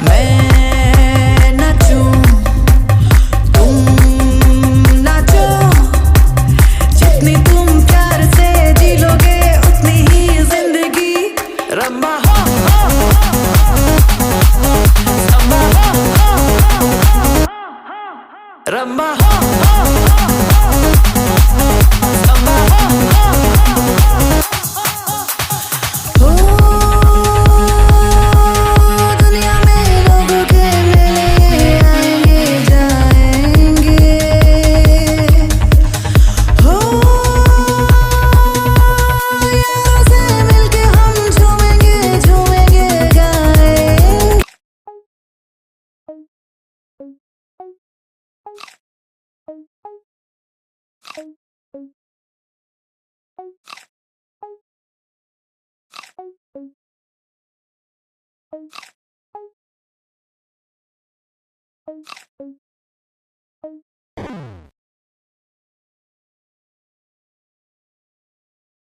मैं नाचूं तुम नाचो, जितनी तुम प्यार से जी लोगे उतनी ही जिंदगी। रंबा हो संबा हो, रंबा हो संबा हो। दुनिया में लोगों के मेले आएंगे जाएंगे हो, यारों से मिलके हम झूमेंगे झूमेंगे गाएंगे।